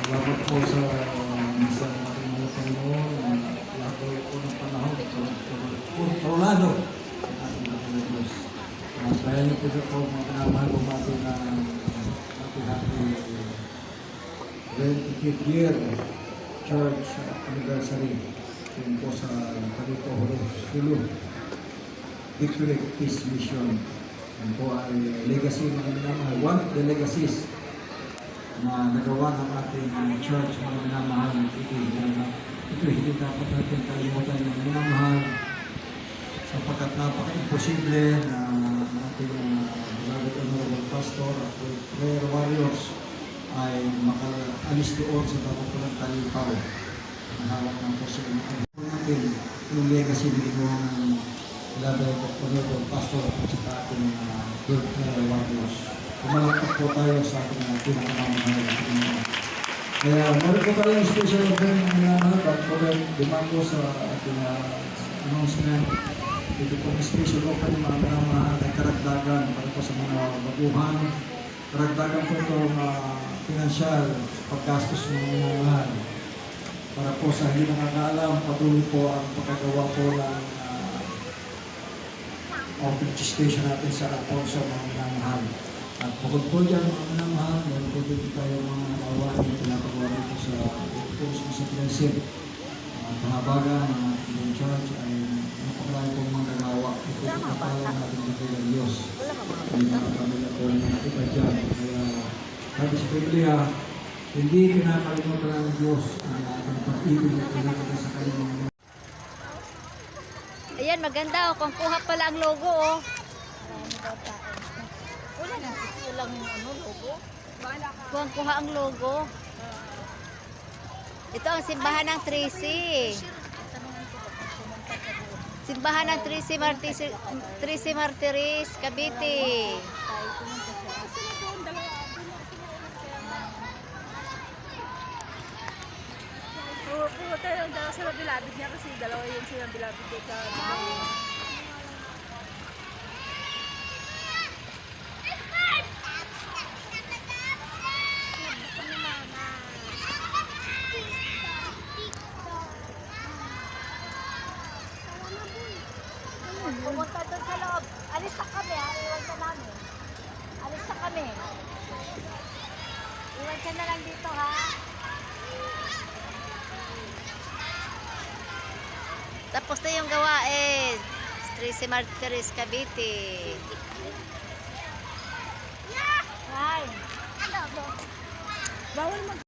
Salamat po sa ating mga Panginoon. Lahat po ng panahon, kontrolado ang ating mga Diyos. Kaya niyo po po mga pinamahal bumati na happy 25th year church anniversary. Yun po sa Palito Sulu Victory Peace Mission. Yan po ay legacy mga minamahal. One of the legacies na nagawa ng ating church mga minamahal. Ito hindi dapat natin kalimutan mga minamahal sapagkat napaka-imposible na ating beloved honorable pastor at prayer warriors ay makaalis doon sa dapat talipaw na hawak ng posibleng natin yung legacy na ginawa ng beloved honorable pastor at saka ating prayer warriors. Kumalakot po tayo sa ating pinakamamahal. Kaya meron po tayo yung special event na at po rin dumako sa ating announcement. Ito po yung special open mga minamahal ay karagdagan para po sa mga baguhan. Karagdagan po itong financial paggastos ng mga minamahal. Para po sa hindi nakakaalam, patuloy po ang pagkagawa po ng open station natin sa Alfonso mga minamahal. At bukod po dyan mga minamahal, meron po dito tayo mga awain, pinapagawa dito sa Post sa Prinsip. Panghabagan ng ating church ay napakalain pong mga nagawa. Ito po kapala natin dito ng Diyos. May mga pamilya po ng iba dyan. Kaya sabi sa Biblia, hindi pinakalimutan ng Diyos ang ating pag-ibig at pinakalimutan sa kanyang. Ayan, maganda. Kung kuha pala ang logo, oh. Wala na. Walang logo. Kuha ang logo. Ito ang simbahan ng Tracy. Simbahan ng Tracy Martires, Cavite. Pumunta tayo dalawa sa bilabid niya kasi dalawa yun silang bilabid dito sa Pumunta doon sa loob. Alis na kami, ha? Iwan ka namin. Alis na kami. Iwan ka na lang dito, ha? Tapos na yung gawain. Tracy Martires, Cavite. Hi. bawal mag